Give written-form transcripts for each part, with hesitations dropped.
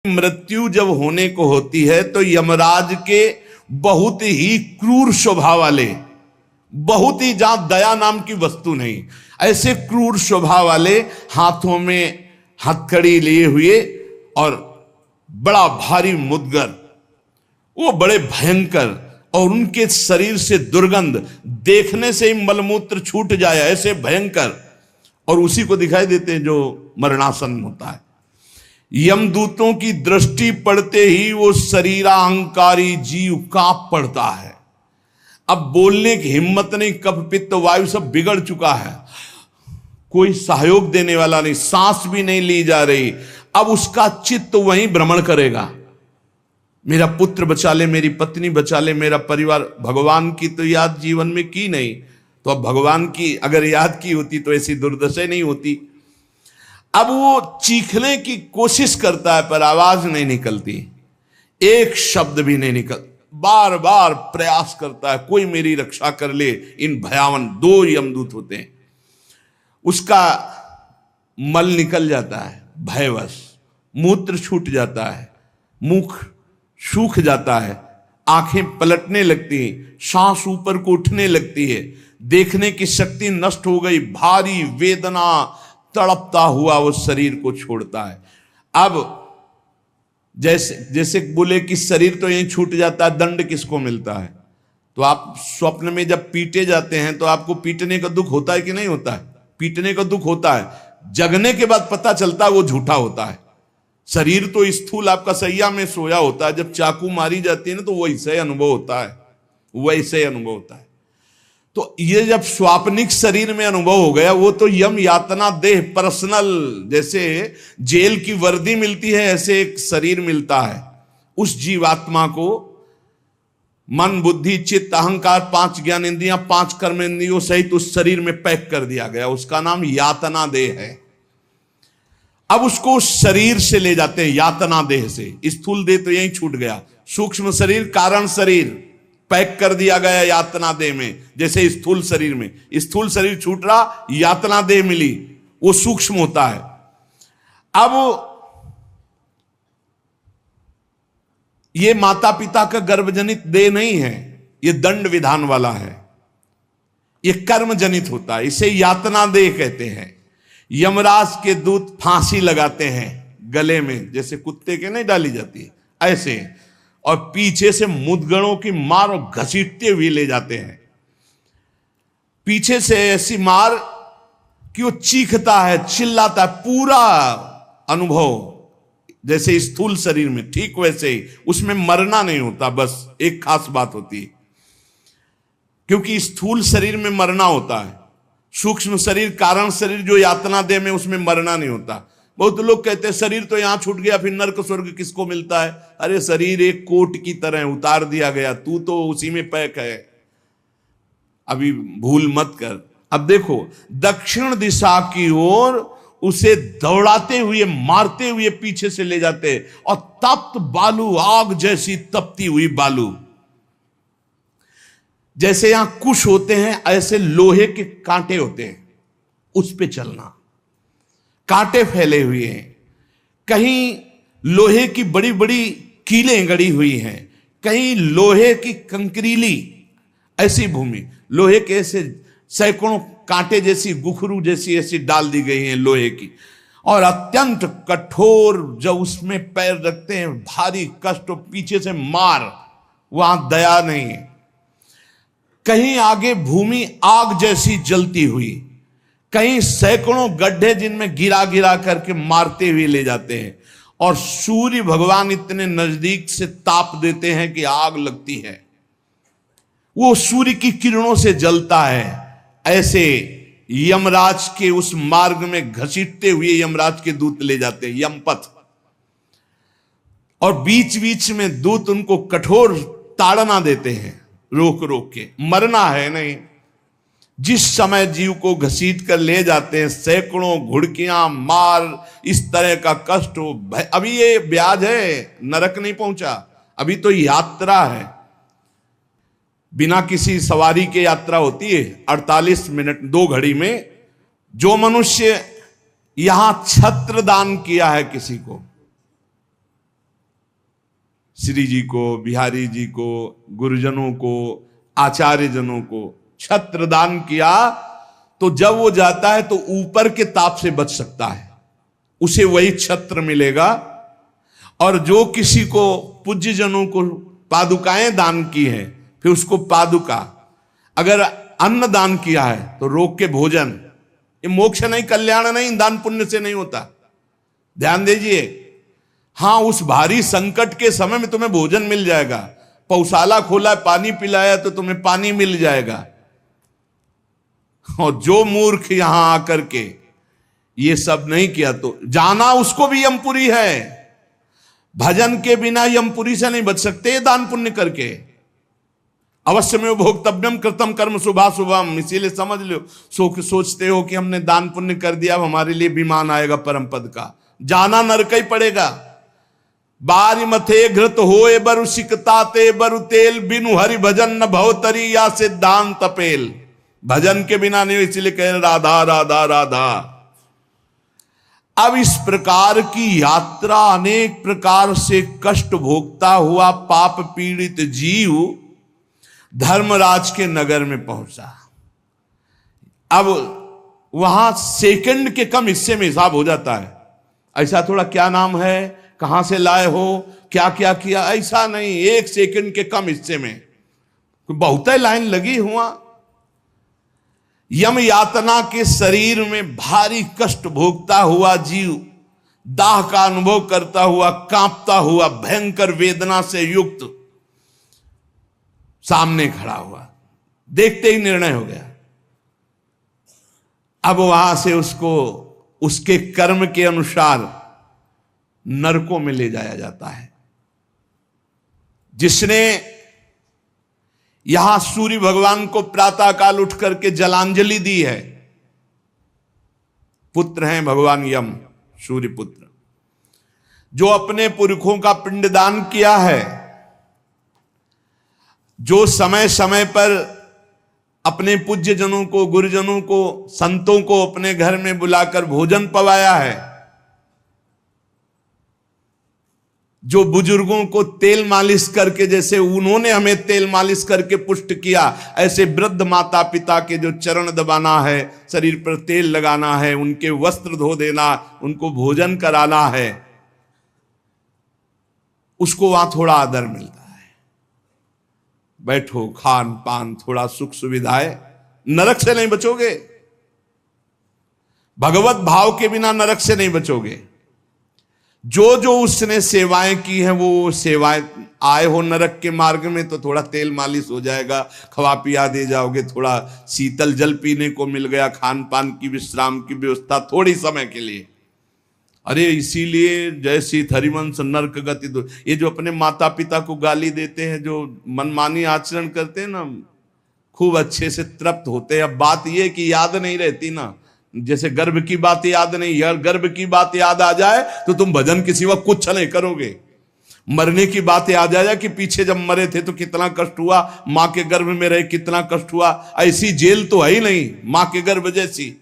मृत्यु जब होने को होती है तो यमराज के बहुत ही क्रूर स्वभाव वाले, बहुत ही जहां दया नाम की वस्तु नहीं, ऐसे क्रूर स्वभाव वाले हाथों में हथकड़ी लिए हुए और बड़ा भारी मुदगर, वो बड़े भयंकर, और उनके शरीर से दुर्गंध देखने से ही मलमूत्र छूट जाए, ऐसे भयंकर। और उसी को दिखाई देते हैं जो मरणासन होता है। यमदूतों की दृष्टि पड़ते ही वो शरीराहंकारी जीव कांप पड़ता है। अब बोलने की हिम्मत नहीं, कफ पित्त वायु सब बिगड़ चुका है, कोई सहयोग देने वाला नहीं, सांस भी नहीं ली जा रही। अब उसका चित्त वहीं भ्रमण करेगा, मेरा पुत्र बचा ले, मेरी पत्नी बचा ले, मेरा परिवार। भगवान की तो याद जीवन में की नहीं, तो अब भगवान की अगर याद की होती तो ऐसी दुर्दशा नहीं होती। अब वो चीखने की कोशिश करता है पर आवाज नहीं निकलती, एक शब्द भी नहीं निकल, बार बार प्रयास करता है कोई मेरी रक्षा कर ले। इन भयावन दो यमदूत होते हैं, उसका मल निकल जाता है भयवश, मूत्र छूट जाता है, मुख सूख जाता है, आंखें पलटने लगती हैं, सांस ऊपर को उठने लगती है, देखने की शक्ति नष्ट हो गई, भारी वेदना तड़पता हुआ वो शरीर को छोड़ता है। अब जैसे बोले कि शरीर तो यहीं छूट जाता है, दंड किसको मिलता है? तो आप स्वप्न में जब पीटे जाते हैं तो आपको पीटने का दुख होता है कि नहीं होता है? पीटने का दुख होता है, जगने के बाद पता चलता है वो झूठा होता है। शरीर तो स्थूल आपका सैया में सोया होता है, जब चाकू मारी जाती है ना तो वैसे अनुभव होता है, वैसे अनुभव होता है। तो ये जब स्वाप्निक शरीर में अनुभव हो गया, वो तो यम यातना देह पर्सनल, जैसे जेल की वर्दी मिलती है ऐसे एक शरीर मिलता है उस जीवात्मा को। मन बुद्धि चित्त अहंकार 5 ज्ञान इंद्रियां 5 कर्म इंद्रियों सहित उस शरीर में पैक कर दिया गया, उसका नाम यातना देह है। अब उसको शरीर से ले जाते हैं यातना देह से, स्थूल देह तो यहीं छूट गया, सूक्ष्म शरीर कारण शरीर पैक कर दिया गया यातना देह में। जैसे स्थूल शरीर में, स्थूल शरीर छूट रहा, यातना देह मिली, वो सूक्ष्म होता है। अब ये माता पिता का गर्भजनित देह नहीं है, ये दंड विधान वाला है, ये कर्म जनित होता है, इसे यातना देह कहते हैं। यमराज के दूत फांसी लगाते हैं गले में, जैसे कुत्ते के नहीं डाली जाती है ऐसे, और पीछे से मुदगरों की मार और घसीटते हुए ले जाते हैं। पीछे से ऐसी मार कि वो चीखता है, चिल्लाता है, पूरा अनुभव जैसे स्थूल शरीर में, ठीक वैसे ही उसमें मरना नहीं होता, बस एक खास बात होती है, क्योंकि स्थूल शरीर में मरना होता है, सूक्ष्म शरीर कारण शरीर जो यातना देह में, उसमें मरना नहीं होता। बहुत लोग कहते हैं शरीर तो यहां छूट गया, फिर नर्क स्वर्ग किसको मिलता है? अरे शरीर एक कोट की तरह उतार दिया गया, तू तो उसी में पैक है, अभी भूल मत कर। अब देखो दक्षिण दिशा की ओर उसे दौड़ाते हुए मारते हुए पीछे से ले जाते, और तप्त बालू, आग जैसी तपती हुई बालू, जैसे यहां कुश होते हैं ऐसे लोहे के कांटे होते हैं, उस पे चलना, कांटे फैले हुए हैं, कहीं लोहे की बड़ी बड़ी कीलें गड़ी हुई हैं, कहीं लोहे की कंकरीली ऐसी भूमि, लोहे के ऐसे सैकड़ों कांटे जैसी गुखरू जैसी ऐसी डाल दी गई हैं लोहे की, और अत्यंत कठोर, जब उसमें पैर रखते हैं भारी कष्ट, पीछे से मार, वहां दया नहीं है। कहीं आगे भूमि आग जैसी जलती हुई, कहीं सैकड़ों गड्ढे जिनमें गिरा गिरा करके मारते हुए ले जाते हैं, और सूर्य भगवान इतने नजदीक से ताप देते हैं कि आग लगती है, वो सूर्य की किरणों से जलता है। ऐसे यमराज के उस मार्ग में घसीटते हुए यमराज के दूत ले जाते हैं, यमपथ, और बीच बीच में दूत उनको कठोर ताड़ना देते हैं, रोक रोक के, मरना है नहीं। जिस समय जीव को घसीट कर ले जाते हैं, सैकड़ों घुड़कियां मार, इस तरह का कष्ट हो, अभी ये ब्याज है, नरक नहीं पहुंचा, अभी तो यात्रा है, बिना किसी सवारी के यात्रा होती है 48 मिनट 2 घड़ी में। जो मनुष्य यहां छत्र दान किया है किसी को, श्री जी को, बिहारी जी को, गुरुजनों को, आचार्य जनों को छत्र दान किया, तो जब वो जाता है तो ऊपर के ताप से बच सकता है, उसे वही छत्र मिलेगा। और जो किसी को पूज्य जनों को पादुकाएं दान की हैं, फिर उसको पादुका, अगर अन्न दान किया है तो रोग के भोजन, ये मोक्ष नहीं, कल्याण नहीं, दान पुण्य से नहीं होता, ध्यान दीजिए। हां, उस भारी संकट के समय में तुम्हें भोजन मिल जाएगा, पौशाला खोला, पानी पिलाया तो तुम्हें पानी मिल जाएगा। और जो मूर्ख यहां आकर के ये सब नहीं किया तो जाना उसको भी यमपुरी है। भजन के बिना यमपुरी से नहीं बच सकते, दान पुण्य करके। अवश्य में भोक्तव्यम कृतम कर्म शुभाशुभम, इसीलिए समझ लो, सोचते हो कि हमने दान पुण्य कर दिया, अब हमारे लिए विमान आएगा परम पद का, जाना नरक ही पड़ेगा। बारी मथे घृत होए बरु सिकता ते बरु तेल, बिनु हरि भजन न भवतरी या सिद्धांत पेल। भजन के बिना नहीं, इसलिए कह राधा राधा राधा। अब इस प्रकार की यात्रा, अनेक प्रकार से कष्ट भोगता हुआ पाप पीड़ित जीव धर्मराज के नगर में पहुंचा। अब वहां सेकंड के कम हिस्से में हिसाब हो जाता है। ऐसा थोड़ा क्या नाम है, कहां से लाए हो, क्या क्या किया, ऐसा नहीं, एक सेकंड के कम हिस्से में बहुत लाइन लगी हुआ। यम यातना के शरीर में भारी कष्ट भोगता हुआ जीव, दाह का अनुभव करता हुआ, कांपता हुआ, भयंकर वेदना से युक्त सामने खड़ा हुआ। देखते ही निर्णय हो गया। अब वहां से उसको उसके कर्म के अनुसार नरकों में ले जाया जाता है। जिसने यहां सूर्य भगवान को प्रातःकाल उठ करके जलांजलि दी है, पुत्र हैं भगवान यम, सूर्य पुत्र, जो अपने पुरखों का पिंडदान किया है, जो समय समय पर अपने पूज्य जनों को, गुरुजनों को, संतों को अपने घर में बुलाकर भोजन पवाया है, जो बुजुर्गों को तेल मालिश करके, जैसे उन्होंने हमें तेल मालिश करके पुष्ट किया, ऐसे वृद्ध माता पिता के जो चरण दबाना है, शरीर पर तेल लगाना है, उनके वस्त्र धो देना, उनको भोजन कराना है, उसको वहां थोड़ा आदर मिलता है। बैठो, खान पान, थोड़ा सुख सुविधाएं, नरक से नहीं बचोगे। भगवत भाव के बिना नरक से नहीं बचोगे। जो जो उसने सेवाएं की हैं, वो सेवाएं, आए हो नरक के मार्ग में तो थोड़ा तेल मालिश हो जाएगा, खवा पिया दे जाओगे, थोड़ा शीतल जल पीने को मिल गया, खान पान की, विश्राम की व्यवस्था थोड़ी समय के लिए। अरे इसीलिए जय सीत हरिवंश नरक गति दो, ये जो अपने माता पिता को गाली देते हैं, जो मनमानी आचरण करते हैं ना, खूब अच्छे से तृप्त होते हैं। अब बात ये कि याद नहीं रहती ना, जैसे गर्भ की बात याद नहीं, यार गर्भ की बात याद आ जाए तो तुम भजन के सिवा कुछ नहीं करोगे। मरने की बात याद आ जाए कि पीछे जब मरे थे तो कितना कष्ट हुआ, मां के गर्भ में रहे कितना कष्ट हुआ, ऐसी जेल तो है ही नहीं मां के गर्भ जैसी,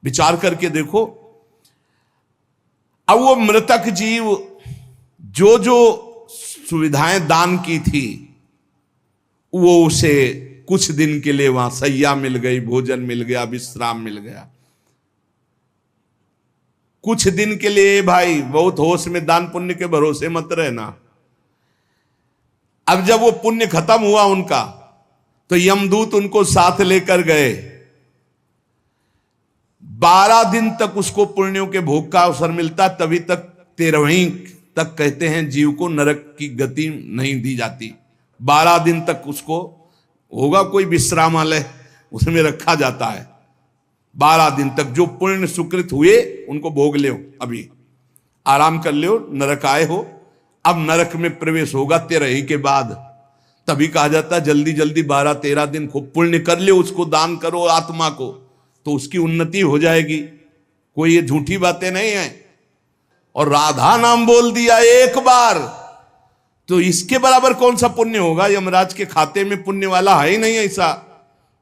विचार करके देखो। अब वो मृतक जीव जो जो सुविधाएं दान की थी, वो उसे कुछ दिन के लिए वहां सैया मिल गई, भोजन मिल गया, विश्राम मिल गया। कुछ दिन के लिए भाई, बहुत होश में, दान पुण्य के भरोसे मत रहना। अब जब वो पुण्य खत्म हुआ उनका, तो यमदूत उनको साथ लेकर गए। 12 दिन तक उसको पुण्यों के भोग का अवसर मिलता, तभी तक 13वीं तक कहते हैं जीव को नरक की गति नहीं दी जाती। 12 दिन तक उसको होगा कोई विश्रामालय, उसमें रखा जाता है। 12 दिन तक जो पुण्य सुकृत हुए उनको भोग लो, अभी आराम कर लो, नरक आए हो। अब नरक में प्रवेश होगा 13 के बाद, तभी कहा जाता है जल्दी जल्दी 12-13 दिन खूब पुण्य कर ले, उसको दान करो आत्मा को, तो उसकी उन्नति हो जाएगी। कोई ये झूठी बातें नहीं है। और राधा नाम बोल दिया एक बार तो इसके बराबर कौन सा पुण्य होगा। यमराज के खाते में पुण्य वाला है ही नहीं ऐसा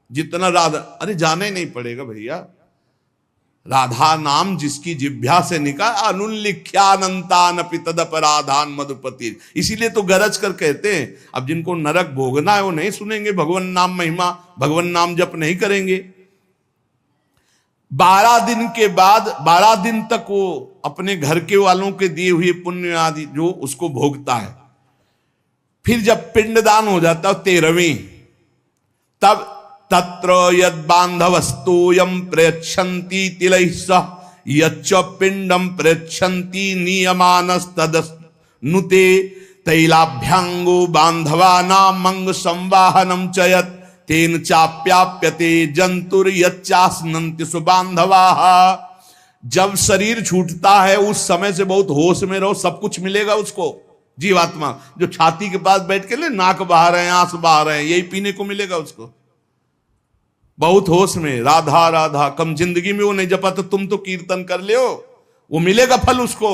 जितना राधा। अरे जाना ही नहीं पड़ेगा भैया, राधा नाम जिसकी जिह्वा से निकाल, अनुल्लिख्यानंतानपि तदपराधान मधुपति। इसीलिए तो गरज कर कहते हैं, अब जिनको नरक भोगना है वो नहीं सुनेंगे भगवान नाम महिमा, भगवान नाम जप नहीं करेंगे। 12 दिन के बाद 12 दिन तक वो अपने घर के वालों के दिए हुए पुण्य आदि जो उसको भोगता है। फिर जब पिंडदान हो जाता है 13वीं, तब तत्र यद बांधवस्तोयम प्रयच्छन्ति तिलैः सह यच्च पिंडम प्रयच्छन्ति नियमानस्तदनुते तैलाभ्यांगो बांधवानां मंग संवाहनम च यत् तेन चाप्याप्यते जंतुर यच्चास्नन्ति सुबांधवाः। जब शरीर छूटता है उस समय से बहुत होश में रहो, सब कुछ मिलेगा उसको। जीवात्मा जो छाती के पास बैठ के ले नाक बहा रहे हैं, आंस बहा रहे हैं, यही पीने को मिलेगा उसको। बहुत होश में राधा राधा, कम जिंदगी में वो नहीं जपा तो तुम तो कीर्तन कर ले, वो मिलेगा फल उसको।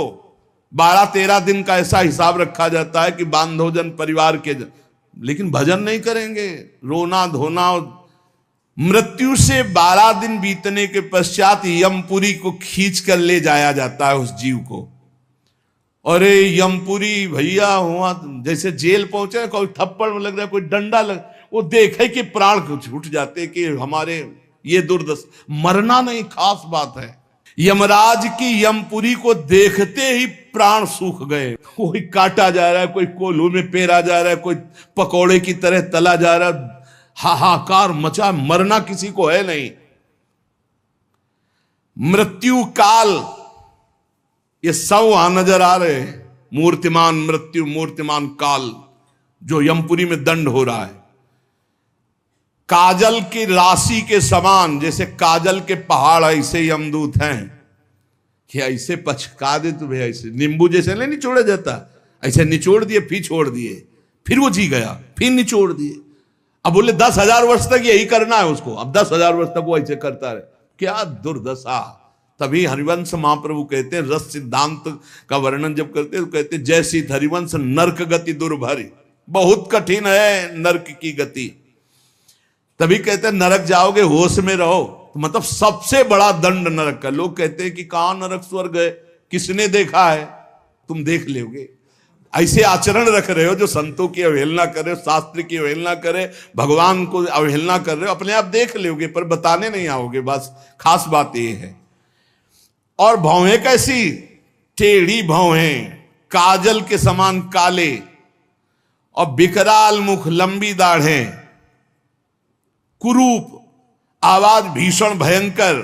12-13 दिन का ऐसा हिसाब रखा जाता है कि बांधोजन परिवार के लेकिन भजन नहीं करेंगे, रोना धोना। मृत्यु से 12 दिन बीतने के पश्चात यमपुरी को खींच कर ले जाया जाता है उस जीव को। अरे यमपुरी भैया हुआ जैसे जेल पहुंचे, कोई थप्पड़ लग रहा है, कोई डंडा लग, वो देखे कि प्राण छूट जाते कि हमारे ये दुर्दशा। मरना नहीं खास बात है, यमराज की यमपुरी को देखते ही प्राण सूख गए। कोई काटा जा रहा है, कोई कोल्हू में पेरा जा रहा है, कोई पकौड़े की तरह तला जा रहा है, हाहाकार मचा। मरना किसी को है नहीं। मृत्यु काल ये सब वहां नजर आ रहे हैं। मूर्तिमान मृत्यु, मूर्तिमान काल जो यमपुरी में दंड हो रहा है। काजल की राशि के समान, जैसे काजल के पहाड़ ऐसे यमदूत हैं कि ऐसे पचका दे तुम्हें, ऐसे नींबू जैसे नहीं निचोड़ा जाता, ऐसे निचोड़ दिए, फिर छोड़ दिए, फिर वो जी गया, फिर निचोड़ दिए। अब बोले 10,000 वर्ष तक यही करना है उसको, अब 10,000 वर्ष तक वो ऐसे करता रहे। क्या दुर्दशा। तभी हरिवंश महाप्रभु कहते हैं, रस सिद्धांत का वर्णन जब करते हैं तो कहते हैं, जैसी हरिवंश नरक गति दुर्भरी, बहुत कठिन है नरक की गति। तभी कहते हैं नरक जाओगे होश में रहो, तो मतलब सबसे बड़ा दंड नरक का। लोग कहते हैं कि कहां नरक स्वर्ग है, किसने देखा है, तुम देख लोगे। ऐसे आचरण रख रहे हो जो संतों की अवहेलना कर रहे हो, शास्त्र की अवहेलना करे, भगवान को अवहेलना कर रहे हो, अपने आप देख लोगे पर बताने नहीं आओगे। बस खास बात ये है। और भौहें कैसी, टेढ़ी भौहें, काजल के समान काले, और विकराल मुख, लंबी दाढ़ें, कुरूप, आवाज भीषण भयंकर,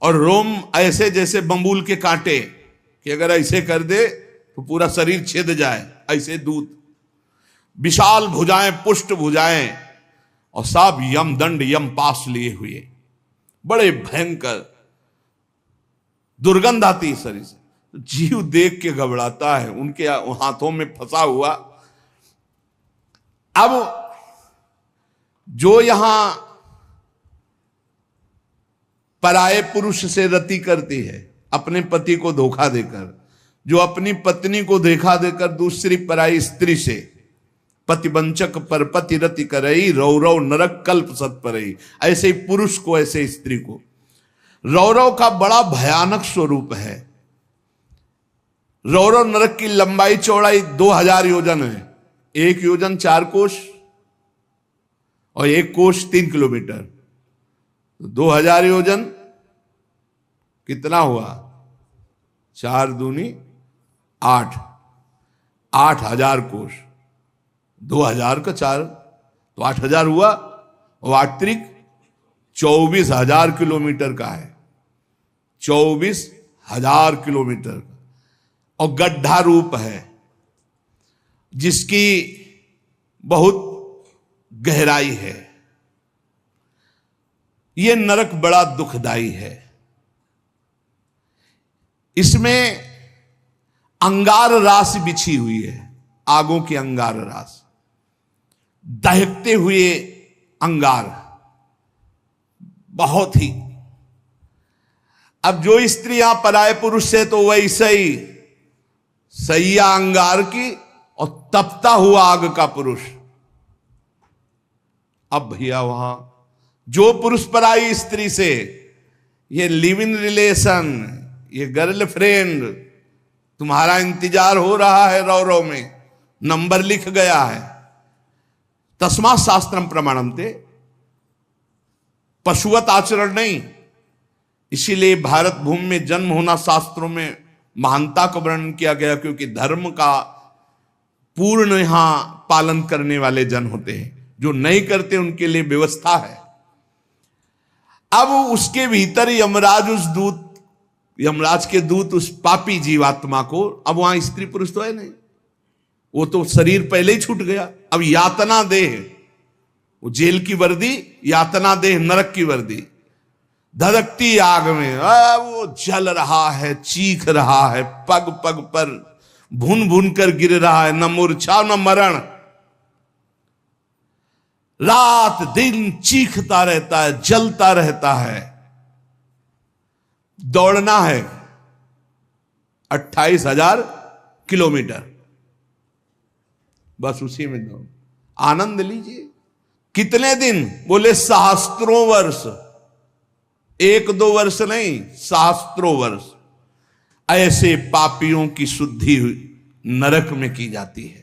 और रोम ऐसे जैसे बंबूल के कांटे कि अगर ऐसे कर दे तो पूरा शरीर छेद जाए, ऐसे दूत। विशाल भुजाएं, पुष्ट भुजाएं, और सब यम दंड यम पास लिए हुए, बड़े भयंकर। दुर्गंध आती शरीर से, जीव देख के घबराता है, उनके हाथों में फंसा हुआ। अब जो यहां पराये पुरुष से रति करती है, अपने पति को धोखा देकर, जो अपनी पत्नी को धोखा देकर दूसरी पराई स्त्री से, पतिवंचक पर पति रति करई, रौरव नरक कल्प सत्परई। ऐसे ही पुरुष को, ऐसे स्त्री को। रौरव का बड़ा भयानक स्वरूप है। रौरव नरक की लंबाई चौड़ाई 2000 योजन है। 1 योजन 4 कोश और 1 कोश 3 किलोमीटर, 2000 योजन कितना हुआ, 4 दूनी 8, 8000 कोश, 2000 का 4 तो 8000 हुआ, और 8 त्रिक 24,000 किलोमीटर का है, 24,000 किलोमीटर का। और गड्ढा रूप है जिसकी बहुत गहराई है। यह नरक बड़ा दुखदाई है। इसमें अंगार रास बिछी हुई है, आगों की अंगार रास, दहकते हुए अंगार, बहुत ही। अब जो स्त्रियां पराये पुरुष से, तो वैसे ही सैया अंगार की और तपता हुआ आग का पुरुष। अब भैया वहां जो पुरुष पराई स्त्री से ये लिव इन रिलेशन, ये गर्लफ्रेंड, तुम्हारा इंतजार हो रहा है रौ रौ में, नंबर लिख गया है। तस्मात् शास्त्रम प्रमाणन्ते, पशुवत आचरण नहीं। इसीलिए भारत भूमि में जन्म होना शास्त्रों में महानता का वर्णन किया गया, क्योंकि धर्म का पूर्ण यहां पालन करने वाले जन होते हैं, जो नहीं करते उनके लिए व्यवस्था है। अब उसके भीतर यमराज के दूत उस पापी जीवात्मा को, अब वहां स्त्री पुरुष तो है नहीं, वो तो शरीर पहले ही छूट गया, अब यातना देह, वो जेल की वर्दी, यातना देह नरक की वर्दी, धधकती आग में वो जल रहा है, चीख रहा है, पग पग पर भून भून कर गिर रहा है, न मूर्छा न मरण, रात दिन चीखता रहता है, जलता रहता है। दौड़ना है 28,000 किलोमीटर, बस उसी में दौड़, आनंद लीजिए। कितने दिन? बोले सहस्त्रों वर्ष, 1-2 वर्ष नहीं, सहस्त्रों वर्ष। ऐसे पापियों की शुद्धि नरक में की जाती है।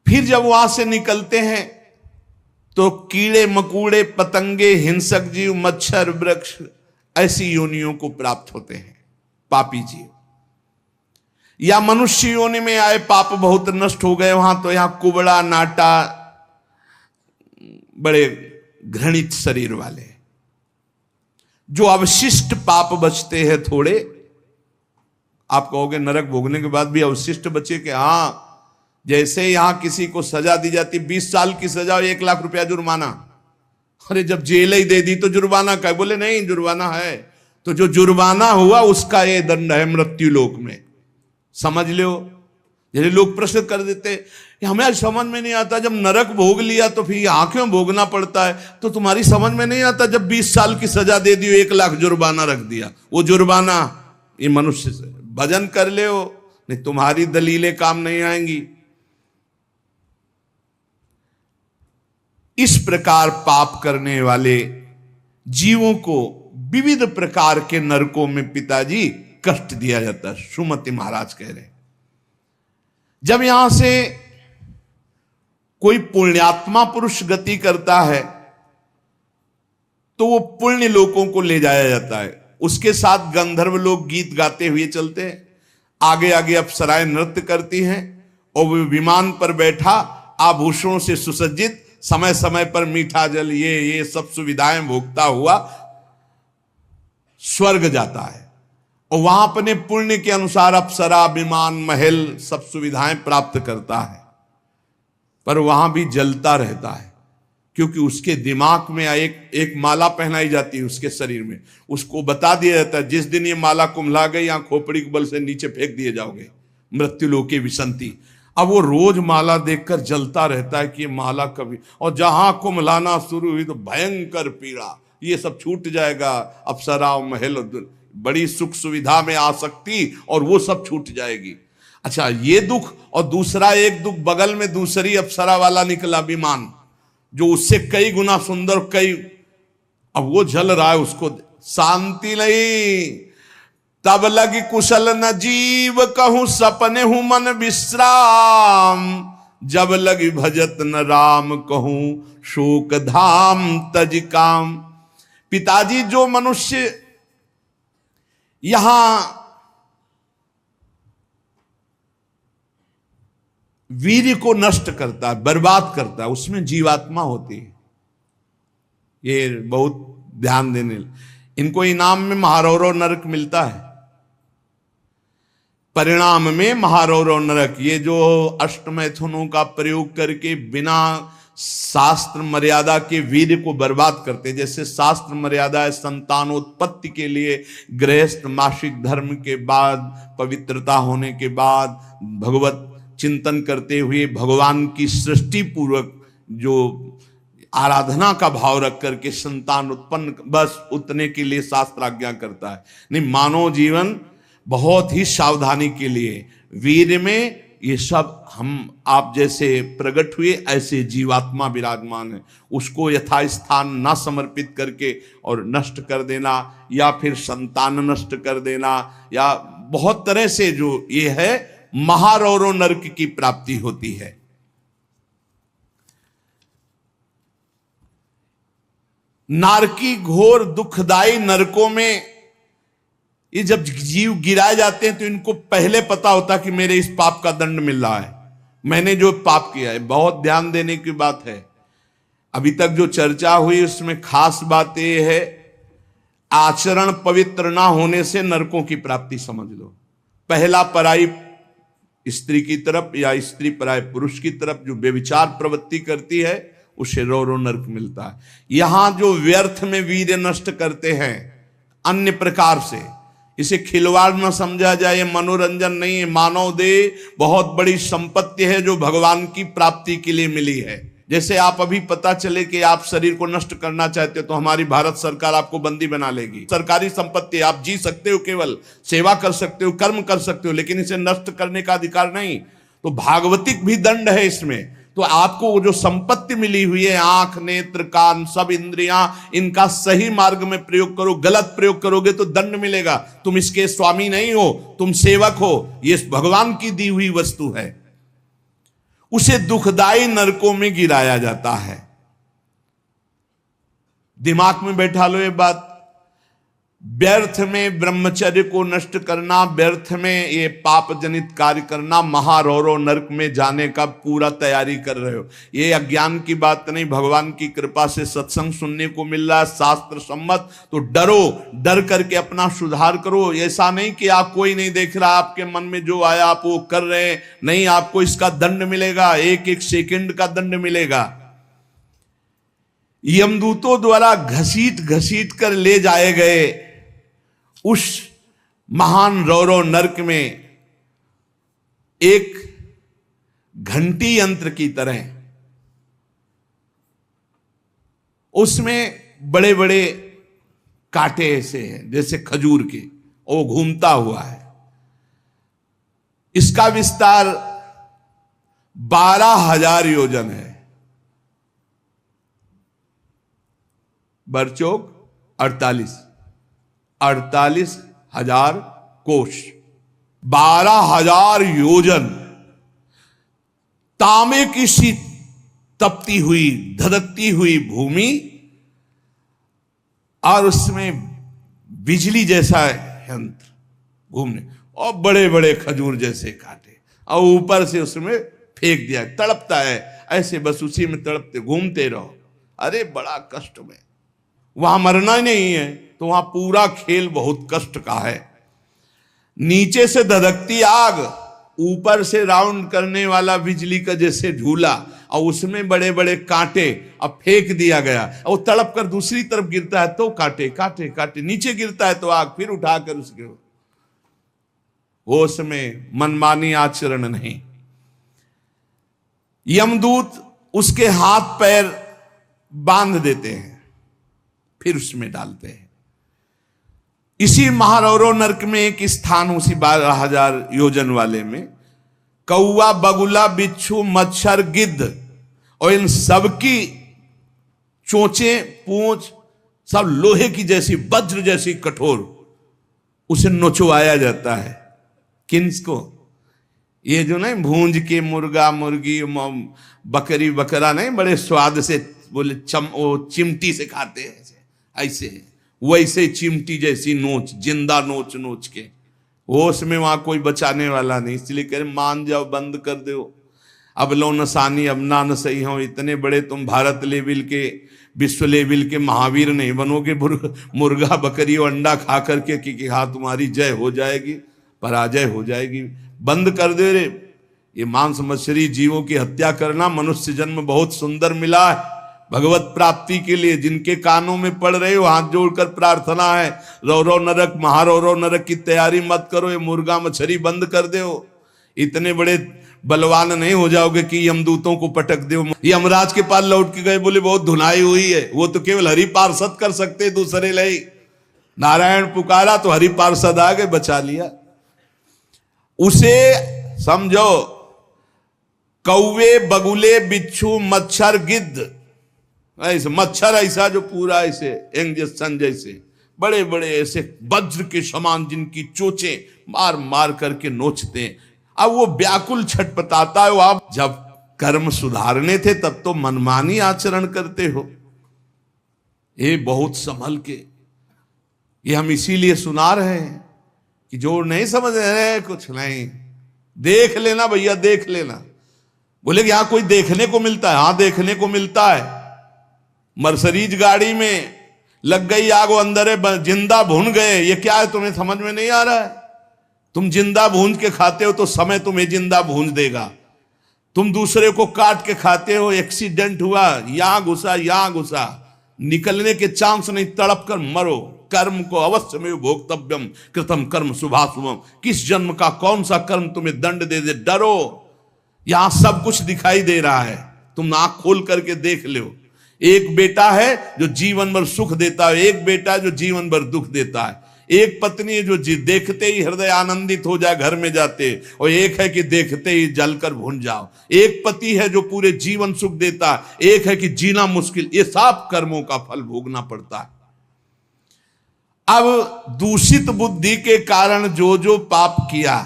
फिर जब वहां से निकलते हैं तो कीड़े मकोड़े, पतंगे, हिंसक जीव, मच्छर, वृक्ष, ऐसी योनियों को प्राप्त होते हैं पापी जीव। या मनुष्य योनि में आए, पाप बहुत नष्ट हो गए वहां, तो यहां कुबड़ा, नाटा, बड़े घृणित शरीर वाले, जो अवशिष्ट पाप बचते हैं थोड़े। आप कहोगे नरक भोगने के बाद भी अवशिष्ट बचे? कि हां, जैसे यहां किसी को सजा दी जाती, 20 साल की सजा और 1 लाख रुपया जुर्माना। अरे जब जेल ही दे दी तो जुर्माना का? बोले नहीं, जुर्माना है। तो जो जुर्माना हुआ उसका ये दंड है मृत्यु लोक में, समझ लो। जैसे लोग प्रश्न कर देते, हमें आज समझ में नहीं आता, जब नरक भोग लिया तो फिर यहां क्यों भोगना पड़ता है? तो तुम्हारी समझ में नहीं आता, जब 20 साल की सजा दे दी, 1 लाख जुर्माना रख दिया, वो जुर्माना ये मनुष्य से भजन कर ले हो, नहीं तुम्हारी दलीलें काम नहीं आएंगी। इस प्रकार पाप करने वाले जीवों को विविध प्रकार के नरकों में पिताजी कष्ट दिया जाता है। सुमति महाराज कह रहे, जब यहां से कोई पुण्यात्मा पुरुष गति करता है तो वो पुण्य लोकों को ले जाया जाता है, उसके साथ गंधर्व लोग गीत गाते हुए चलते हैं, आगे आगे अप्सराएं नृत्य करती हैं, और वो विमान पर बैठा आभूषणों से सुसज्जित, समय समय पर मीठा जल, ये सब सुविधाएं भोगता हुआ स्वर्ग जाता है, और वहां अपने पुण्य के अनुसार अप्सरा, विमान, महल, सब सुविधाएं प्राप्त करता है। पर वहां भी जलता रहता है, क्योंकि उसके दिमाग में एक माला पहनाई जाती है उसके शरीर में, उसको बता दिया जाता है जिस दिन ये माला कुम्हला गई, यहां खोपड़ी के बल से नीचे फेंक दिए जाओगे, मृत्यु लोके विसंति। अब वो रोज माला देखकर जलता रहता है कि ये माला कभी, और जहां कुम्हलाना शुरू हुई तो भयंकर पीड़ा, ये सब छूट जाएगा, अप्सरा, महल, बड़ी सुख सुविधा में आ सकती, और वो सब छूट जाएगी। अच्छा, ये दुख, और दूसरा एक दुख बगल में दूसरी अप्सरा वाला निकला विमान, जो उससे कई गुना सुंदर, कई, अब वो जल रहा है, उसको शांति नहीं। तब लगी कुशल न जीव कहूं, सपने हूं मन विश्राम, जब लगी भजत न राम कहूं, शोक धाम तज काम। पिताजी, जो मनुष्य यहां वीर्य को नष्ट करता है, बर्बाद करता है, उसमें जीवात्मा होती है। ये बहुत ध्यान देने, इनको इनाम में महारौरव नरक मिलता है, परिणाम में महारौरव नरक। ये जो अष्टमैथुनों का प्रयोग करके बिना शास्त्र मर्यादा के वीर्य को बर्बाद करते, जैसे शास्त्र मर्यादा है संतानोत्पत्ति के लिए, गृहस्थ मासिक धर्म के बाद, पवित्रता होने के बाद, भगवत चिंतन करते हुए भगवान की सृष्टि पूर्वक जो आराधना का भाव रख करके संतान उत्पन्न, बस उतने के लिए शास्त्र आज्ञा करता है। नहीं, मानव जीवन बहुत ही सावधानी के लिए वीर्य में ये सब हम आप जैसे प्रकट हुए ऐसे जीवात्मा विराजमान है, उसको यथास्थान ना समर्पित करके और नष्ट कर देना, या फिर संतान नष्ट कर देना, या बहुत तरह से जो ये है महारौरो नरक की प्राप्ति होती है। नारकी घोर दुखदाई नरकों में ये जब जीव गिराए जाते हैं तो इनको पहले पता होता कि मेरे इस पाप का दंड मिल रहा है, मैंने जो पाप किया है। बहुत ध्यान देने की बात है, अभी तक जो चर्चा हुई उसमें खास बात यह है, आचरण पवित्र ना होने से नरकों की प्राप्ति समझ लो। पहला पराई स्त्री की तरफ या स्त्री पराय पुरुष की तरफ जो व्यभिचार प्रवृत्ति करती है उसे रौरो नरक मिलता है। यहां जो व्यर्थ में वीर्य नष्ट करते हैं अन्य प्रकार से, इसे खिलवाड़ न समझा जाए, ये मनोरंजन नहीं है। मानव देह बहुत बड़ी संपत्ति है जो भगवान की प्राप्ति के लिए मिली है। जैसे आप अभी पता चले कि आप शरीर को नष्ट करना चाहते हो तो हमारी भारत सरकार आपको बंदी बना लेगी। सरकारी संपत्ति, आप जी सकते हो, केवल सेवा कर सकते हो, कर्म कर सकते हो, लेकिन इसे नष्ट करने का अधिकार नहीं। तो भागवतिक भी दंड है इसमें। तो आपको जो संपत्ति मिली हुई है, आंख, नेत्र, कान, सब इंद्रियां, इनका सही मार्ग में प्रयोग करो। गलत प्रयोग करोगे तो दंड मिलेगा। तुम इसके स्वामी नहीं हो, तुम सेवक हो। ये भगवान की दी हुई वस्तु है, उसे दुखदाई नरकों में गिराया जाता है। दिमाग में बैठा लो ये बात। व्यर्थ में ब्रह्मचर्य को नष्ट करना, व्यर्थ में ये पाप जनित कार्य करना, महारौरो नरक में जाने का पूरा तैयारी कर रहे हो। ये अज्ञान की बात नहीं, भगवान की कृपा से सत्संग सुनने को मिल रहा है, शास्त्र सम्मत। तो डरो, डर करके अपना सुधार करो। ऐसा नहीं कि आप कोई नहीं देख रहा, आपके मन में जो आया आप वो कर रहे हैं, नहीं, आपको इसका दंड मिलेगा, एक एक सेकंड का दंड मिलेगा। यमदूतों द्वारा घसीट घसीट कर ले जाए गए उस महान रौरो नरक में एक घंटी यंत्र की तरह उसमें बड़े बड़े कांटे ऐसे हैं जैसे खजूर के, वो घूमता हुआ है। इसका विस्तार 12,000 योजन है। बरचौक 48,000 कोष, 12,000 योजन। तांबे की सी तपती हुई, धधकती हुई भूमि, और उसमें बिजली जैसा यंत्र घूमने, और बड़े बड़े खजूर जैसे कांटे, और ऊपर से उसमें फेंक दिया। तड़पता है ऐसे, बस उसी में तड़पते घूमते रहो। अरे बड़ा कष्ट में, वहां मरना नहीं है तो वहां पूरा खेल बहुत कष्ट का है। नीचे से धधकती आग, ऊपर से राउंड करने वाला बिजली का जैसे झूला, और उसमें बड़े बड़े कांटे। अब फेंक दिया गया, और तड़प कर दूसरी तरफ गिरता है तो कांटे कांटे कांटे, नीचे गिरता है तो आग, फिर उठाकर उसके होश में मनमानी आचरण नहीं। यमदूत उसके हाथ पैर बांध देते हैं, फिर उसमें डालते हैं। इसी महारौरो नरक में एक स्थान, उसी 12,000 योजन वाले में, कौआ, बगुला, बिच्छू, मच्छर, गिद्ध और इन सबकी चोंचे, पूंछ सब लोहे की जैसी, वज्र जैसी कठोर, उसे नोचवाया जाता है। किसको? ये जो नहीं भूंज के मुर्गा मुर्गी बकरी बकरा नहीं, बड़े स्वाद से बोले चिमटी से खाते हैं ऐसे, वैसे चिमटी जैसी नोच, जिंदा नोच नोच के, वो उसमें वहां कोई बचाने वाला नहीं। इसलिए कह रहे मान जाओ, बंद कर दो। अब लो नसानी, अब ना न सही हो। इतने बड़े तुम भारत लेवल के, विश्व लेवल के महावीर नहीं बनोगे मुर्गा बकरी और अंडा खा करके कि हाँ तुम्हारी जय हो जाएगी, पराजय हो जाएगी। बंद कर दे रे। ये मांस मछली जीवों की हत्या करना, मनुष्य जन्म बहुत सुंदर मिला है भगवत प्राप्ति के लिए। जिनके कानों में पड़ रहे हो, हाथ जोड़कर प्रार्थना है, रौरो नरक, महारौरो नरक की तैयारी मत करो। ये मुर्गा मछली बंद कर दो। इतने बड़े बलवान नहीं हो जाओगे कि यमदूतों को पटक दो। यमराज के पास लौट के गए, बोले बहुत धुनाई हुई है। वो तो केवल हरि पार्षद कर सकते, दूसरे लई। नारायण पुकारा तो हरि पार्षद आ गए, बचा लिया। उसे समझो कौवे, बगुले, बिच्छू, मच्छर, गिद्ध, ऐसे मच्छर ऐसा जो पूरा ऐसे इंजेक्शन जैसे बड़े बड़े ऐसे वज्र के समान जिनकी चोंचें मार मार करके नोचते हैं। अब वो व्याकुल छटपटाता है, आप जब कर्म सुधारने थे तब तो मनमानी आचरण करते हो। ये बहुत संभल के, ये हम इसीलिए सुना रहे हैं कि जो नहीं समझ रहे कुछ नहीं, देख लेना भैया, देख लेना। बोले कि यहां कोई देखने को मिलता है? हाँ देखने को मिलता है। मर्सरीज गाड़ी में लग गई आग, वो अंदर है, जिंदा भून गए। ये क्या है तुम्हें समझ में नहीं आ रहा है? तुम जिंदा भून के खाते हो तो समय तुम्हें जिंदा भून देगा। तुम दूसरे को काट के खाते हो, एक्सीडेंट हुआ, यहां घुसा यहां घुसा, निकलने के चांस नहीं, तड़प कर मरो। कर्म को अवश्य में भोक्तव्यम कृतम कर्म शुभाशुभम। किस जन्म का कौन सा कर्म तुम्हें दंड दे दे, डरो। यहां सब कुछ दिखाई दे रहा है, तुम आंख खोल करके देख लो। एक बेटा है जो जीवन भर सुख देता है, एक बेटा है जो जीवन भर दुख देता है। एक पत्नी है जो देखते ही हृदय आनंदित हो जाए घर में जाते, और एक है कि देखते ही जलकर भून जाओ। एक पति है जो पूरे जीवन सुख देता है, एक है कि जीना मुश्किल। ये सब कर्मों का फल भोगना पड़ता है। अब दूषित बुद्धि के कारण जो जो पाप किया,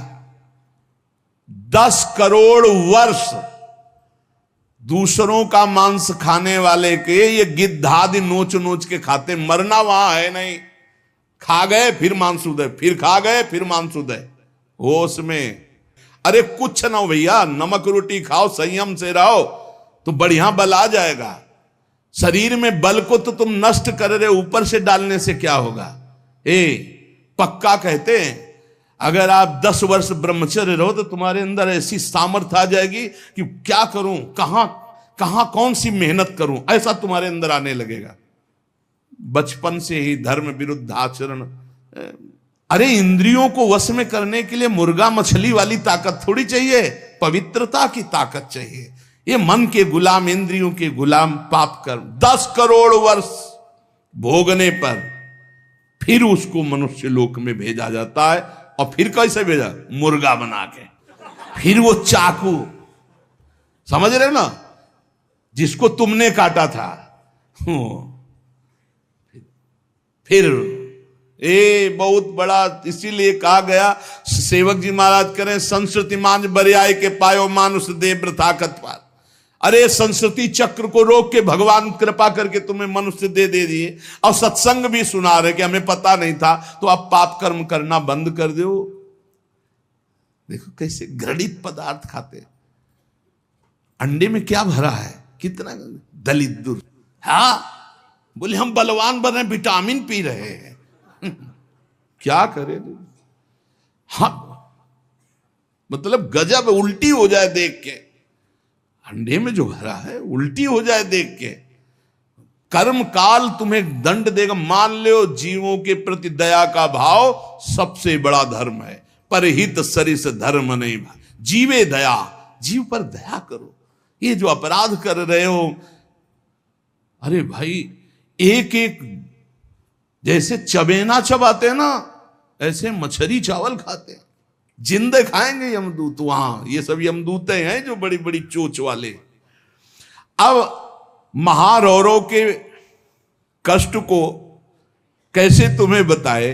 10 करोड़ वर्ष दूसरों का मांस खाने वाले के ये गिद्धादि नोच नोच के खाते, मरना वहां है नहीं। खा गए फिर मांसुदय, फिर खा गए फिर मांसुदय, होश में। अरे कुछ ना हो भैया, नमक रोटी खाओ, संयम से रहो तो बढ़िया बल आ जाएगा। शरीर में बल को तो तुम नष्ट कर रहे, ऊपर से डालने से क्या होगा? पक्का कहते हैं अगर आप 10 वर्ष ब्रह्मचर्य रहो तो तुम्हारे अंदर ऐसी सामर्थ्य आ जाएगी कि क्या करूं, कहां कौन सी मेहनत करूं, ऐसा तुम्हारे अंदर आने लगेगा। बचपन से ही धर्म विरुद्ध आचरण। अरे इंद्रियों को वश में करने के लिए मुर्गा मछली वाली ताकत थोड़ी चाहिए, पवित्रता की ताकत चाहिए। ये मन के गुलाम, इंद्रियों के गुलाम पाप कर्म 10 करोड़ वर्ष भोगने पर फिर उसको मनुष्य लोक में भेजा जाता है। और फिर कैसे भेजा? मुर्गा बना के। फिर वो चाकू, समझ रहे हो ना, जिसको तुमने काटा था, फिर बहुत बड़ा। इसीलिए कहा गया, सेवक जी महाराज करें, संस्कृति मांझ बरियाई के पायो मानुष दे वृथाकत पार। अरे संस्कृति चक्र को रोक के भगवान कृपा करके तुम्हें मनुष्य दे दिए, और सत्संग भी सुना रहे कि हमें पता नहीं था, तो अब पाप कर्म करना बंद कर दो। देखो कैसे घृणित पदार्थ खाते। अंडे में क्या भरा है, कितना दलित दुर। हाँ बोले हम बलवान बन रहे, विटामिन पी रहे हैं। क्या करें? हाँ मतलब गजब, उल्टी हो जाए देख के। अंडे में जो भरा है उल्टी हो जाए देख के। कर्म काल तुम्हें दंड देगा। मान लो जीवों के प्रति दया का भाव सबसे बड़ा धर्म है। परहित सरिस धर्म नहीं, जीवे दया, जीव पर दया करो। ये जो अपराध कर रहे हो, अरे भाई एक एक जैसे चबेना चबाते हैं ना, ऐसे मछली चावल खाते हैं। जिंदे खाएंगे यमदूत वहां, ये सब यमदूते हैं जो बड़ी बड़ी चोच वाले। अब महारौरों के कष्ट को कैसे तुम्हें बताए।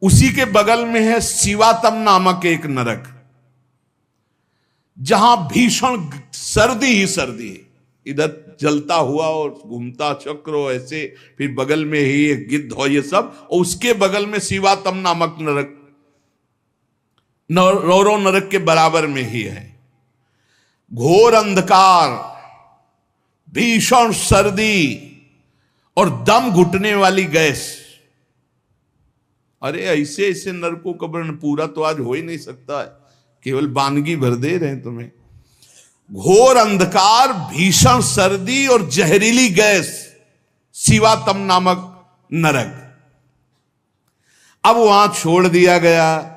उसी के बगल में है शिवातम नामक एक नरक, जहां भीषण सर्दी ही सर्दी है। इधर जलता हुआ और घूमता चक्र हो ऐसे, फिर बगल में ही एक गिद्ध हो, ये सब। और उसके बगल में शिवातम नामक नरक, रौरव नरक के बराबर में ही है। घोर अंधकार, भीषण सर्दी और दम घुटने वाली गैस। अरे ऐसे ऐसे नरकों का वर्णन पूरा तो आज हो ही नहीं सकता है, केवल वानगी भर दे रहे हैं तुम्हें। घोर अंधकार, भीषण सर्दी और जहरीली गैस, शिवातम नामक नरक। अब वहां छोड़ दिया गया।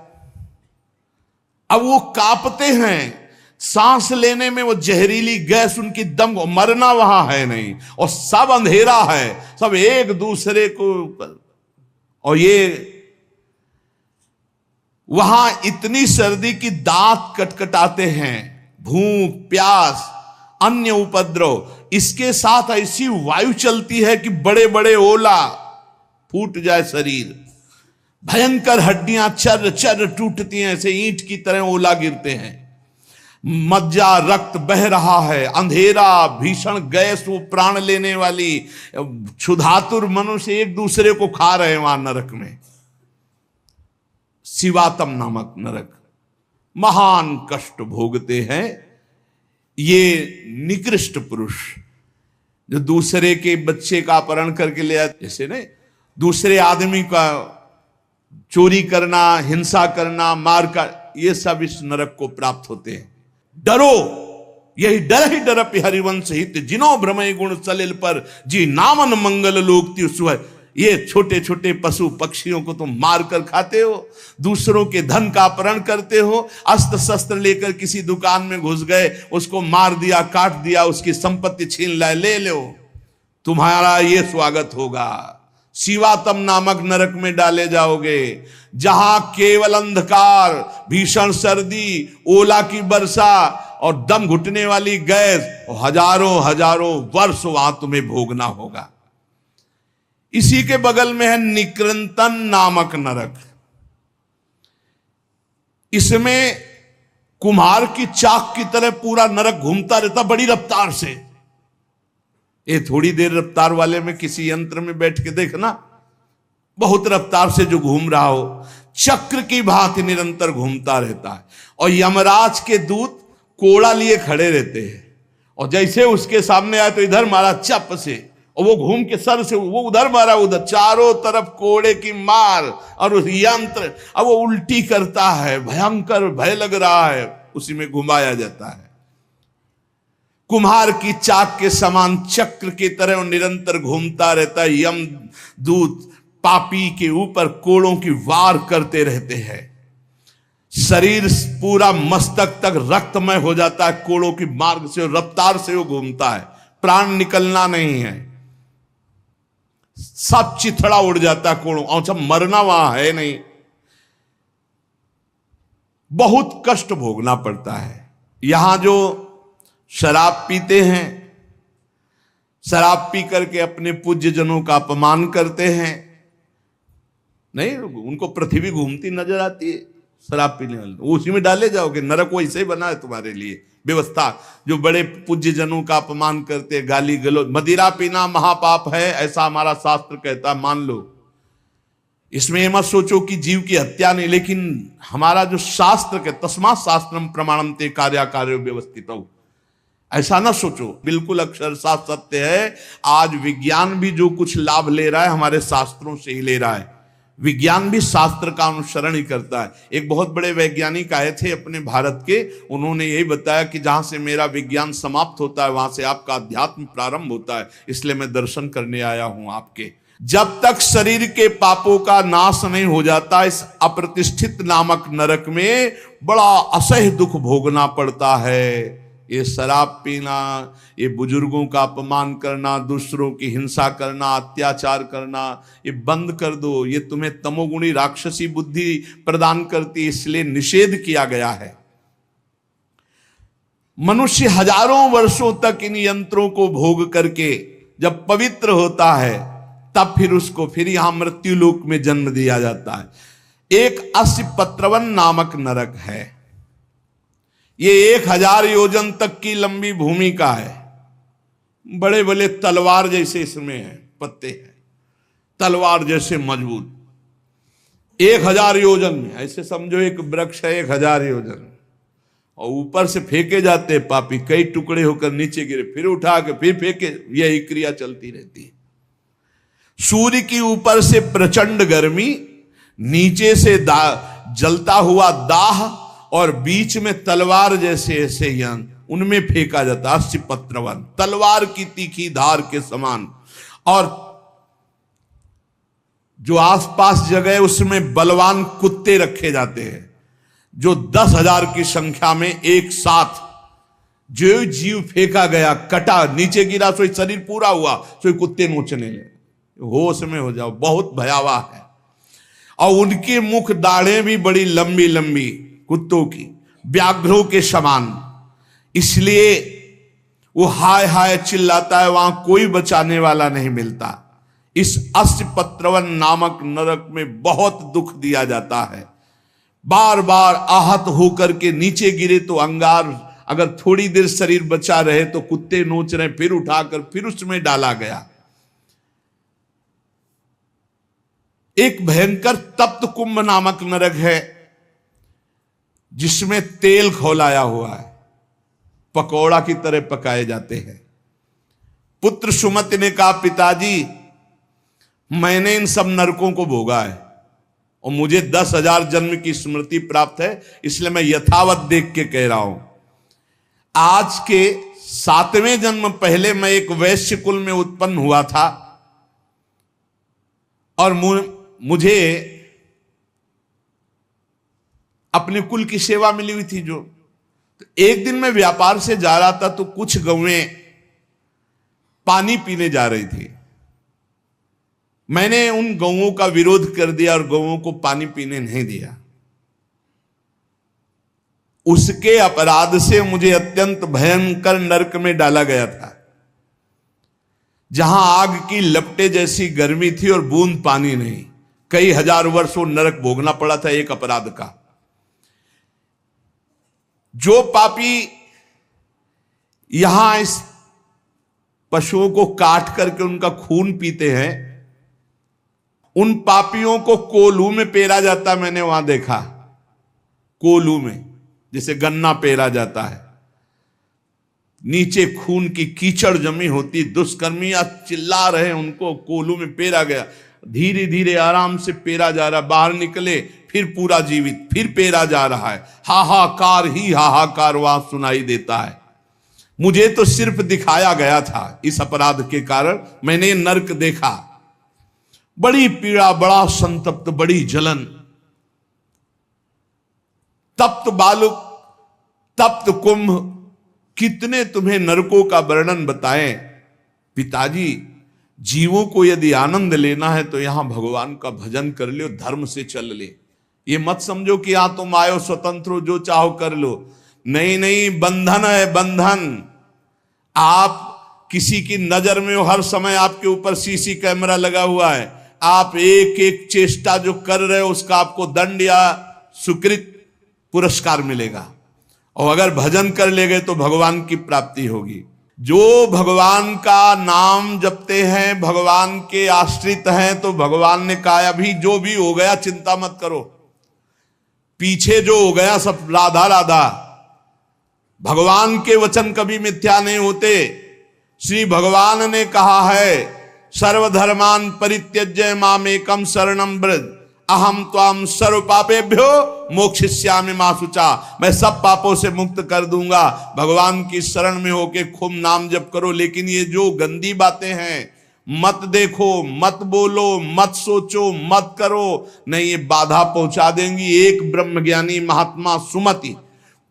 अब वो कांपते हैं, सांस लेने में वो जहरीली गैस उनकी दम को, मरना वहां है नहीं, और सब अंधेरा है, सब एक दूसरे को। और ये वहां इतनी सर्दी की दांत कटकटाते हैं, भूख प्यास अन्य उपद्रव, इसके साथ ऐसी वायु चलती है कि बड़े बड़े ओला, फूट जाए शरीर, भयंकर हड्डियां चर चर टूटती हैं, ऐसे ईंट की तरह ओला गिरते हैं, मज्जा रक्त बह रहा है, अंधेरा भीषण गैस, वो प्राण लेने वाली, क्षुधातुर मनुष्य एक दूसरे को खा रहे हैं वहां नरक में। शिवातम नामक नरक, महान कष्ट भोगते हैं ये निकृष्ट पुरुष जो दूसरे के बच्चे का अपहरण करके ले आते, जैसे नहीं दूसरे आदमी का चोरी करना, हिंसा करना, मार का, ये सब इस नरक को प्राप्त होते हैं। डरो, यही डर ही डरप हरिवंश हित, जिनो भ्रमय गुण सलिल पर, जी नामन मंगल लोक त्युसुह। ये छोटे छोटे पशु पक्षियों को तुम मार कर खाते हो, दूसरों के धन का अपहरण करते हो, अस्त्र शस्त्र लेकर किसी दुकान में घुस गए, उसको मार दिया, काट दिया, उसकी संपत्ति छीन लाए, ले लो, तुम्हारा ये स्वागत होगा। शिवातम नामक नरक में डाले जाओगे, जहां केवल अंधकार, भीषण सर्दी, ओला की वर्षा और दम घुटने वाली गैस, हजारों हजारों वर्ष वहां तुम्हें भोगना होगा। इसी के बगल में है निकृंतन नामक नरक। इसमें कुम्हार की चाक की तरह पूरा नरक घूमता रहता बड़ी रफ्तार से। ये थोड़ी देर रफ्तार वाले में किसी यंत्र में बैठ के देखना, बहुत रफ्तार से जो घूम रहा हो, चक्र की भांति निरंतर घूमता रहता है। और यमराज के दूत कोड़ा लिए खड़े रहते हैं, और जैसे उसके सामने आए तो इधर मारा चप से, और वो घूम के सर से वो उधर मारा, उधर, चारों तरफ कोड़े की मार, और उस यंत्र अब वो उल्टी करता है, भयंकर भय लग रहा है, उसी में घुमाया जाता है। कुम्हार की चाक के समान चक्र की तरह निरंतर घूमता रहता है। यम दूत पापी के ऊपर कोड़ों की वार करते रहते हैं, शरीर पूरा मस्तक तक रक्तमय हो जाता है, कोड़ों की मार्ग से, रफ्तार से वो घूमता है, प्राण निकलना नहीं है, सब चिथड़ा उड़ जाता है कोड़ों, और सब मरना वहां है नहीं, बहुत कष्ट भोगना पड़ता है। यहां जो शराब पीते हैं, शराब पी करके अपने पूज्य जनों का अपमान करते हैं, नहीं उनको पृथ्वी घूमती नजर आती है शराब पीने वाले, उसी में डाले जाओगे। नरक वैसे ही बना है तुम्हारे लिए व्यवस्था। जो बड़े पूज्य जनों का अपमान करते, गाली गलौज, मदिरा पीना महापाप है, ऐसा हमारा शास्त्र कहता है, मान लो। इसमें ये मत सोचो कि जीव की हत्या नहीं, लेकिन हमारा जो शास्त्र के तस्मात् शास्त्रम प्रमाणम ते कार्याकार्यो व्यवस्थित हो, ऐसा ना सोचो, बिल्कुल अक्षरशः सत्य है। आज विज्ञान भी जो कुछ लाभ ले रहा है हमारे शास्त्रों से ही ले रहा है। विज्ञान भी शास्त्र का अनुसरण ही करता है। एक बहुत बड़े वैज्ञानिक आए थे अपने भारत के, उन्होंने यही बताया कि जहां से मेरा विज्ञान समाप्त होता है वहां से आपका अध्यात्म प्रारंभ होता है, इसलिए मैं दर्शन करने आया हूं आपके। जब तक शरीर के पापों का नाश नहीं हो जाता, इस अप्रतिष्ठित नामक नरक में बड़ा असह्य दुख भोगना पड़ता है। ये शराब पीना, ये बुजुर्गों का अपमान करना, दूसरों की हिंसा करना, अत्याचार करना, ये बंद कर दो। ये तुम्हें तमोगुणी राक्षसी बुद्धि प्रदान करती, इसलिए निषेध किया गया है। मनुष्य हजारों वर्षों तक इन यंत्रों को भोग करके जब पवित्र होता है, तब फिर उसको फिर यहां मृत्यु लोक में जन्म दिया जाता है। एक अस्पत्रवन नामक नरक है। ये 1000 योजन तक की लंबी भूमि का है। बड़े बड़े तलवार जैसे इसमें है, पत्ते हैं तलवार जैसे मजबूत। 1000 योजन में, ऐसे समझो एक वृक्ष है 1000 योजन, और ऊपर से फेंके जाते हैं पापी, कई टुकड़े होकर नीचे गिरे, फिर उठा के फिर फेंके, यही क्रिया चलती रहती है। सूर्य की ऊपर से प्रचंड गर्मी, नीचे से जलता हुआ दाह, और बीच में तलवार जैसे ऐसे यंत्र, उनमें फेंका जाता। अस्पत्रवन, तलवार की तीखी धार के समान। और जो आसपास जगह है उसमें बलवान कुत्ते रखे जाते हैं, जो 10,000 की संख्या में एक साथ, जो जीव फेंका गया, कटा, नीचे गिरा, सोई शरीर पूरा हुआ, सोई कुत्ते नोचने लगे। होश में हो जाओ, बहुत भयावह है। और उनके मुख दाढ़ें भी बड़ी लंबी लंबी, कुत्तों की, व्याघ्रों के समान। इसलिए वो हाय हाय चिल्लाता है, वहां कोई बचाने वाला नहीं मिलता। इस अष्टपत्रवन नामक नरक में बहुत दुख दिया जाता है। बार बार आहत होकर के नीचे गिरे तो अंगार, अगर थोड़ी देर शरीर बचा रहे तो कुत्ते नोच रहे, फिर उठाकर फिर उसमें डाला गया। एक भयंकर तप्त कुंभ नामक नरक है, जिसमें तेल खौलाया हुआ है, पकौड़ा की तरह पकाए जाते हैं। पुत्र सुमति ने कहा, पिताजी मैंने इन सब नरकों को भोगा है और मुझे 10,000 जन्म की स्मृति प्राप्त है, इसलिए मैं यथावत देख के कह रहा हूं। आज के 7वें जन्म पहले मैं एक वैश्य कुल में उत्पन्न हुआ था और मुझे अपने कुल की सेवा मिली हुई थी। जो तो एक दिन मैं व्यापार से जा रहा था तो कुछ गौएं पानी पीने जा रही थी। मैंने उन गौओं का विरोध कर दिया और गौओं को पानी पीने नहीं दिया। उसके अपराध से मुझे अत्यंत भयंकर नरक में डाला गया था, जहां आग की लपटे जैसी गर्मी थी और बूंद पानी नहीं। कई हजार वर्ष वो नरक भोगना पड़ा था एक अपराध का। जो पापी यहां इस पशुओं को काट करके उनका खून पीते हैं, उन पापियों को कोल्हू में पेरा जाता। मैंने वहां देखा, कोल्हू में जैसे गन्ना पेरा जाता है, नीचे खून की कीचड़ जमी होती, दुष्कर्मियां चिल्ला रहे, उनको कोल्हू में पेरा गया। धीरे धीरे आराम से पेरा जा रहा, बाहर निकले फिर पूरा जीवित, फिर पेरा जा रहा है। हाहाकार ही हाहाकार वहां सुनाई देता है। मुझे तो सिर्फ दिखाया गया था, इस अपराध के कारण मैंने नरक देखा। बड़ी पीड़ा, बड़ा संतप्त, बड़ी जलन। तप्त बालुक, तप्त कुंभ, कितने तुम्हें नरकों का वर्णन बताएं। पिताजी, जीवों को यदि आनंद लेना है तो यहां भगवान का भजन कर लो, धर्म से चल ले। ये मत समझो कि यहां तुम आयो स्वतंत्र हो, जो चाहो कर लो। नहीं नहीं, बंधन है बंधन। आप किसी की नजर में हो, हर समय आपके ऊपर सीसी कैमरा लगा हुआ है। आप एक एक चेष्टा जो कर रहे हो उसका आपको दंड या सुकृत पुरस्कार मिलेगा। और अगर भजन कर ले गए तो भगवान की प्राप्ति होगी। जो भगवान का नाम जपते हैं, भगवान के आश्रित हैं, तो भगवान ने कहा अभी जो भी हो गया चिंता मत करो, पीछे जो हो गया सब राधा राधा। भगवान के वचन कभी मिथ्या नहीं होते। श्री भगवान ने कहा है, सर्वधर्मान परित्यज्य मामेकम शरणम व्रज अहम त्वाम सर्व पापेभ्यो मोक्षयिष्यामि मा शुचा। मैं सब पापों से मुक्त कर दूंगा। भगवान की शरण में होके खूब नाम जप करो। लेकिन ये जो गंदी बातें हैं, मत देखो, मत बोलो, मत सोचो, मत करो, नहीं, ये बाधा पहुंचा देंगी। एक ब्रह्मज्ञानी महात्मा सुमति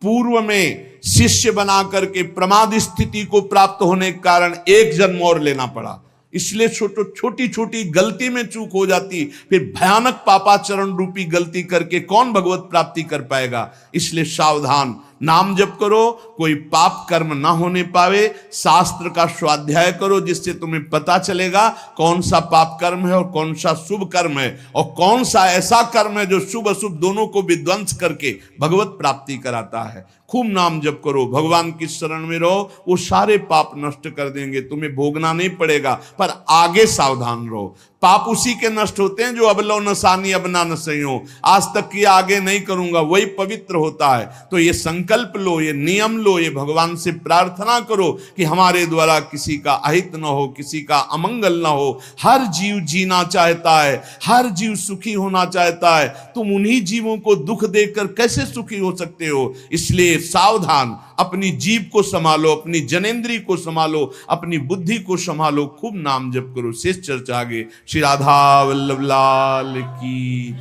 पूर्व में शिष्य बना करके प्रमाद स्थिति को प्राप्त होने के कारण एक जन्म और लेना पड़ा। इसलिए छोटी छोटी गलती में चूक हो जाती, फिर भयानक पापाचरण रूपी गलती करके कौन भगवत प्राप्ति कर पाएगा। इसलिए सावधान, नाम जप करो, कोई पाप कर्म ना होने पावे। शास्त्र का स्वाध्याय करो, जिससे तुम्हें पता चलेगा कौन सा पाप कर्म है और कौन सा शुभ कर्म है, और कौन सा ऐसा कर्म है जो शुभ अशुभ दोनों को विध्वंस करके भगवत प्राप्ति कराता है। खूब नाम जप करो, भगवान की शरण में रहो, वो सारे पाप नष्ट कर देंगे। तुम्हें भोगना नहीं पड़ेगा, पर आगे सावधान रहो। पाप उसी के नष्ट होते हैं जो अब लो नसानी अब ना नसइयो, आज तक किया आगे नहीं करूंगा, वही पवित्र होता है। तो ये संकल्प लो, ये नियम लो, ये भगवान से प्रार्थना करो कि हमारे द्वारा किसी का अहित न हो, किसी का अमंगल न हो। हर जीव जीना चाहता है, हर जीव सुखी होना चाहता है। तुम उन्हीं जीवों को दुख देकर कैसे सुखी हो सकते हो। इसलिए सावधान, अपनी जीव को संभालो, अपनी जनेंद्री को संभालो, अपनी बुद्धि को संभालो, खूब नाम जप करो। शेष चर्चा आगे। श्री राधा वल्लभ लाल की।